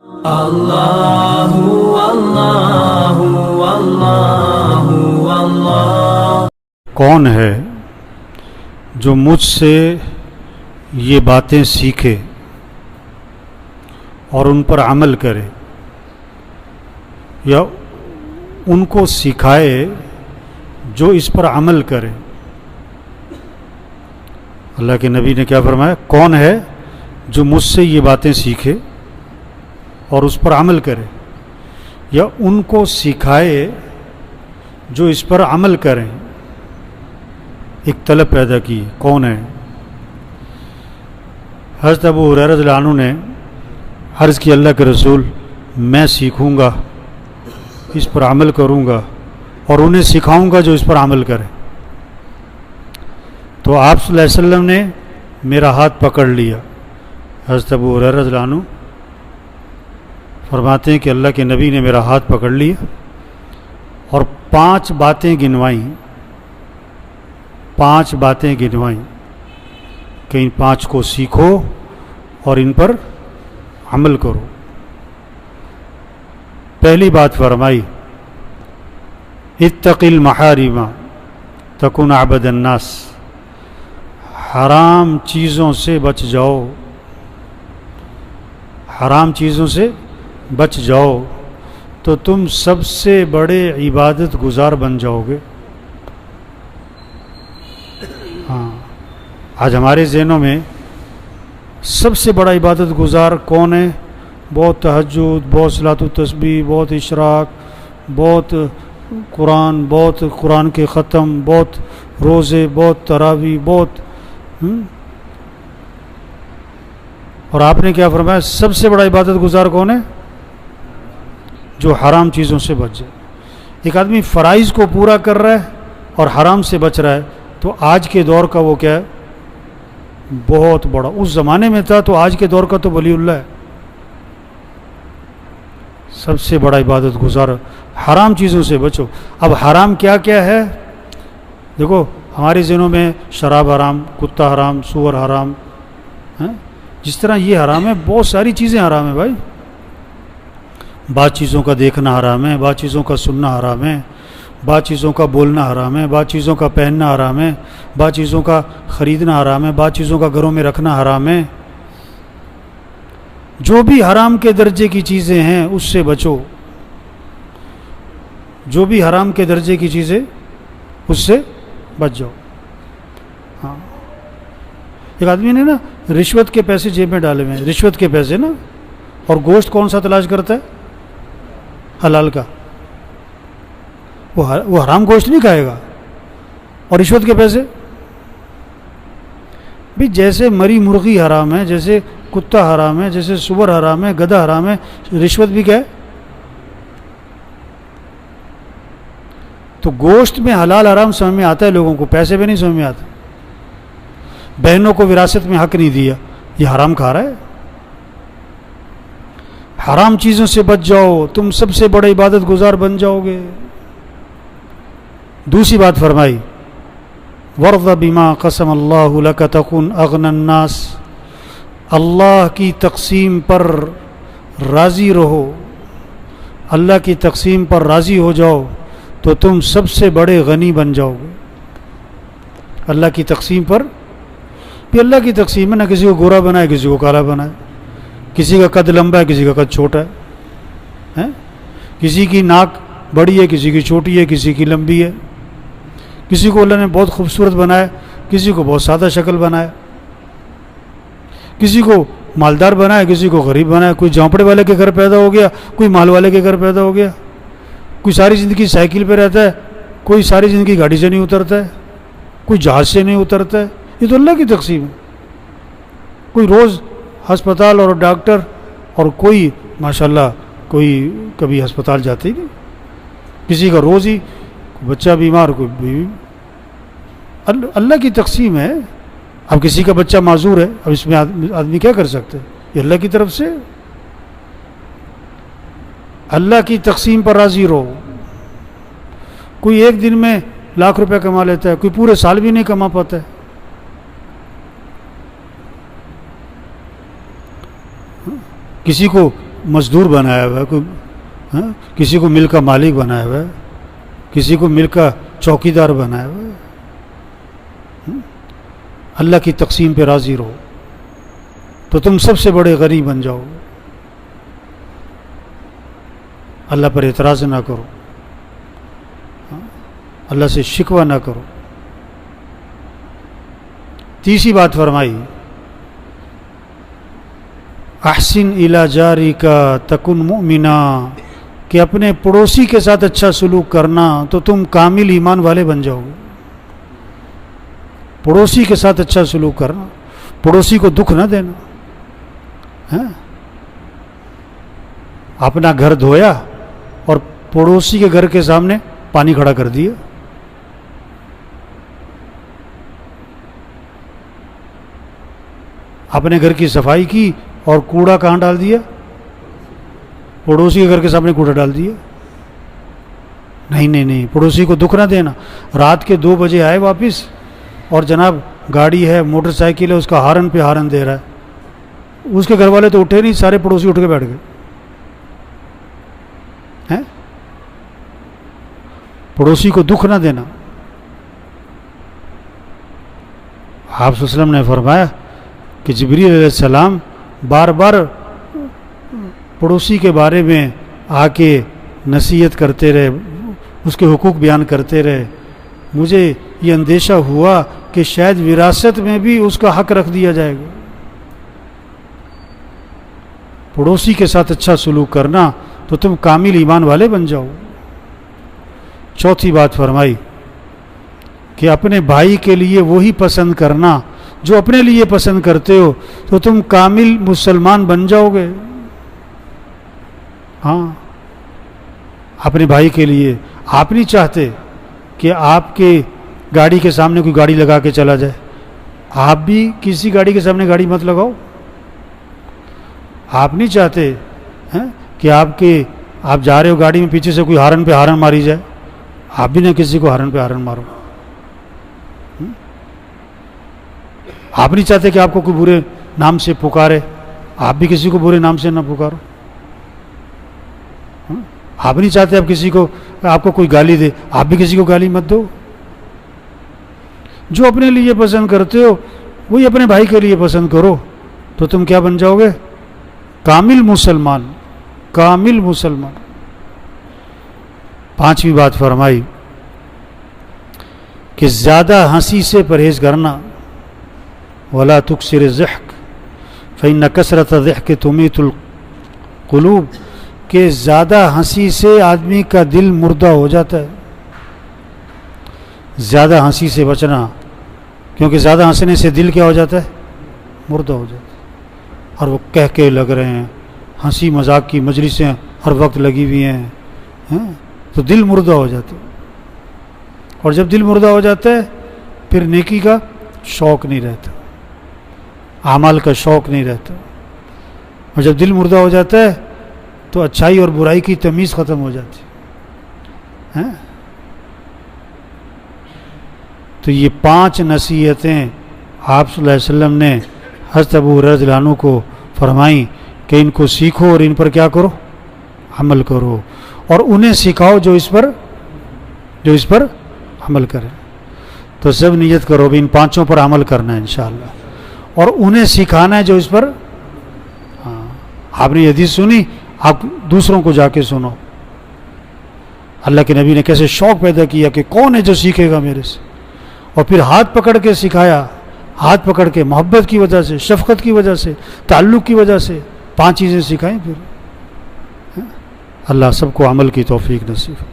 اللہ اللہ اللہ اللہ۔ کون ہے جو مجھ سے یہ باتیں سیکھے اور ان پر عمل کرے، یا ان کو سکھائے جو اس پر عمل کرے؟ اللہ کے نبی نے کیا فرمایا؟ کون ہے جو مجھ سے یہ باتیں سیکھے اور اس پر عمل کرے، یا ان کو سکھائے جو اس پر عمل کریں؟ ایک طلب پیدا کی، کون ہے؟ حضرت ابو ہریرہ رضی اللہ عنہ نے عرض کی، اللہ کے رسول، میں سیکھوں گا، اس پر عمل کروں گا اور انہیں سکھاؤں گا جو اس پر عمل کرے۔ تو آپ صلی اللہ علیہ وسلم نے میرا ہاتھ پکڑ لیا۔ حضرت ابو ہریرہ رضی اللہ عنہ فرماتے ہیں کہ اللہ کے نبی نے میرا ہاتھ پکڑ لیا اور 5 باتیں گنوائیں، 5 باتیں گنوائیں کہ ان 5 کو سیکھو اور ان پر عمل کرو۔ پہلی بات فرمائی، اتق المحارم تکن عبد الناس، حرام چیزوں سے بچ جاؤ، حرام چیزوں سے بچ جاؤ تو تم سب سے بڑے عبادت گزار بن جاؤ گے۔ ہاں، آج ہمارے ذہنوں میں سب سے بڑا عبادت گزار کون ہے؟ بہت تہجد، بہت صلاۃ التسبیح، بہت اشراق، بہت قرآن کے ختم، بہت روزے، بہت تراویح، بہت اور آپ نے کیا فرمایا؟ سب سے بڑا عبادت گزار کون ہے؟ جو حرام چیزوں سے بچ جائے۔ ایک آدمی فرائض کو پورا کر رہا ہے اور حرام سے بچ رہا ہے، تو آج کے دور کا وہ کیا ہے؟ بہت بڑا۔ اس زمانے میں تھا تو آج کے دور کا تو ولی اللہ ہے، سب سے بڑا عبادت گزار۔ حرام چیزوں سے بچو۔ اب حرام کیا کیا ہے؟ دیکھو، ہمارے ذہنوں میں شراب حرام، کتا حرام، سور حرام، جس طرح یہ حرام ہے، بہت ساری چیزیں حرام ہیں بھائی۔ بعض چیزوں کا دیکھنا حرام ہے، بعض چیزوں کا سننا حرام ہے، بعض چیزوں کا بولنا حرام ہے، بعض چیزوں کا پہننا حرام ہے، بعض چیزوں کا خریدنا حرام ہے، بعض چیزوں کا گھروں میں رکھنا حرام ہے۔ جو بھی حرام کے درجے کی چیزیں ہیں اس سے بچو، جو بھی حرام کے درجے کی چیزیں اس سے بچ جاؤ۔ ہاں، ایک آدمی نے نا رشوت کے پیسے جیب میں ڈالے ہوئے ہیں، رشوت کے پیسے نا، اور گوشت کون سا تلاش کرتا ہے؟ حلال کا۔ وہ حرام گوشت نہیں کھائے گا، اور رشوت کے پیسے بھی، جیسے مری مرغی حرام ہے، جیسے کتا حرام ہے، جیسے سور حرام ہے، گدھا حرام ہے، رشوت بھی کیا ہے؟ تو گوشت میں حلال حرام سمجھ میں آتا ہے لوگوں کو، پیسے بھی نہیں سمجھ میں آتا۔ بہنوں کو وراثت میں حق نہیں دیا، یہ حرام کھا رہا ہے۔ حرام چیزوں سے بچ جاؤ، تم سب سے بڑے عبادت گزار بن جاؤ گے۔ دوسری بات فرمائی، وَرْضَ بِمَا قَسَمَ اللَّهُ لَكَ تَكُنْ أَغْنَى النَّاسِ، اللہ کی تقسیم پر راضی رہو، اللہ کی تقسیم پر راضی ہو جاؤ تو تم سب سے بڑے غنی بن جاؤ گے۔ اللہ کی تقسیم پر بھی، اللہ کی تقسیم ہے، نہ کسی کو گورا بنائے کسی کو کالا بنائے، کسی کا قد لمبا ہے کسی کا قد چھوٹا ہے، کسی کی ناک بڑی ہے کسی کی چھوٹی ہے، کسی کی لمبی ہے، کسی کو اللہ نے بہت خوبصورت بنایا، کسی کو بہت سادہ شکل بنایا، کسی کو مالدار بنایا کسی کو غریب بنایا، کوئی جھونپڑے والے کے گھر پیدا ہو گیا، کوئی مال والے کے گھر پیدا ہو گیا، کوئی ساری زندگی سائیکل پہ رہتا ہے، کوئی ساری زندگی گاڑی سے نہیں اترتا ہے، کوئی جہاز سے نہیں اترتا ہے۔ یہ تو اللہ کی تقسیم ہے۔ کوئی روز ہسپتال اور ڈاکٹر، اور کوئی ماشاءاللہ کوئی کبھی ہسپتال جاتے ہی نہیں، کسی کا روز ہی کوئی بچہ بیمار، کوئی بیوی۔ اللہ کی تقسیم ہے۔ اب کسی کا بچہ معذور ہے، اب اس میں آدمی کیا کر سکتے؟ یہ اللہ کی طرف سے۔ اللہ کی تقسیم پر راضی رہو۔ کوئی ایک دن میں لاکھ روپے کما لیتا ہے، کوئی پورے سال بھی نہیں کما پاتا ہے۔ کسی کو مزدور بنایا ہوا ہے، کوئی کسی کو ملک کا مالک بنایا ہوا ہے، کسی کو ملک کا چوکیدار بنایا ہوا ہے۔ اللہ کی تقسیم پہ راضی رہو تو تم سب سے بڑے غنی بن جاؤ گے۔ اللہ پر اعتراض نہ کرو، اللہ سے شکوہ نہ کرو۔ تیسری بات فرمائی، احسن الی جارک تکن مؤمنا، کہ اپنے پڑوسی کے ساتھ اچھا سلوک کرنا تو تم کامل ایمان والے بن جاؤ گے۔ پڑوسی کے ساتھ اچھا سلوک کرنا، پڑوسی کو دکھ نہ دینا۔ اپنا گھر دھویا اور پڑوسی کے گھر کے سامنے پانی کھڑا کر دیا، اپنے گھر کی صفائی کی اور کوڑا کہاں ڈال دیا؟ پڑوسی کے گھر کے سامنے کوڑا ڈال دیا۔ نہیں، پڑوسی کو دکھ نہ دینا۔ رات کے 2 بجے آئے واپس اور جناب گاڑی ہے، موٹر سائیکل ہے، اس کا ہارن پہ ہارن دے رہا ہے، اس کے گھر والے تو اٹھے نہیں، سارے پڑوسی اٹھ کے بیٹھ گئے۔ پڑوسی کو دکھ نہ دینا۔ آپ صلی اللہ علیہ وسلم نے فرمایا کہ جبریل علیہ السلام بار بار پڑوسی کے بارے میں آ کے نصیحت کرتے رہے، اس کے حقوق بیان کرتے رہے۔ مجھے یہ اندیشہ ہوا کہ شاید وراثت میں بھی اس کا حق رکھ دیا جائے گا۔ پڑوسی کے ساتھ اچھا سلوک کرنا تو تم کامل ایمان والے بن جاؤ۔ چوتھی بات فرمائی کہ اپنے بھائی کے لیے وہی پسند کرنا جو اپنے لیے پسند کرتے ہو تو تم کامل مسلمان بن جاؤ گے۔ ہاں، اپنے بھائی کے لیے آپ نہیں چاہتے کہ آپ کے گاڑی کے سامنے کوئی گاڑی لگا کے چلا جائے، آپ بھی کسی گاڑی کے سامنے گاڑی مت لگاؤ۔ آپ نہیں چاہتے کہ آپ جا رہے ہو گاڑی میں، پیچھے سے کوئی ہارن پہ ہارن ماری جائے، آپ بھی نہ کسی کو ہارن پہ ہارن مارو۔ آپ نہیں چاہتے کہ آپ کو کوئی برے نام سے پکارے، آپ بھی کسی کو برے نام سے نہ پکارو۔ آپ نہیں چاہتے آپ کو کوئی گالی دے، آپ بھی کسی کو گالی مت دو۔ جو اپنے لیے پسند کرتے ہو وہی اپنے بھائی کے لیے پسند کرو تو تم کیا بن جاؤ گے؟ کامل مسلمان، کامل مسلمان۔ پانچویں بات فرمائی کہ زیادہ ہنسی سے پرہیز کرنا، ولا تکثر الضحک فإن کثرۃ الضحک تمیت القلوب، کہ زیادہ ہنسی سے آدمی کا دل مردہ ہو جاتا ہے۔ زیادہ ہنسی سے بچنا، کیونکہ زیادہ ہنسنے سے دل کیا ہو جاتا ہے؟ مردہ ہو جاتا ہے۔ اور وہ کہہ کے لگ رہے ہیں، ہنسی مذاق کی مجلسیں ہر وقت لگی ہوئی ہیں، تو دل مردہ ہو جاتا ہے۔ اور جب دل مردہ ہو جاتا ہے پھر نیکی کا شوق نہیں رہتا، اعمال کا شوق نہیں رہتا۔ اور جب دل مردہ ہو جاتا ہے تو اچھائی اور برائی کی تمیز ختم ہو جاتی ہے۔ تو یہ 5 نصیحتیں آپ صلی اللہ علیہ وسلم نے حضرت ابو ہریرہ رضی اللہ عنہ کو فرمائیں کہ ان کو سیکھو اور ان پر کیا کرو؟ عمل کرو، اور انہیں سکھاؤ جو اس پر عمل کریں۔ تو سب نیت کرو بھی ان 5 پر عمل کرنا ہے انشاءاللہ، اور انہیں سکھانا ہے جو اس پر۔ آپ نے حدیث سنی، آپ دوسروں کو جا کے سنو۔ اللہ کے نبی نے کیسے شوق پیدا کیا کہ کون ہے جو سیکھے گا میرے سے، اور پھر ہاتھ پکڑ کے سکھایا، ہاتھ پکڑ کے محبت کی وجہ سے، شفقت کی وجہ سے، تعلق کی وجہ سے 5 چیزیں سکھائیں۔ پھر اللہ سب کو عمل کی توفیق نصیب۔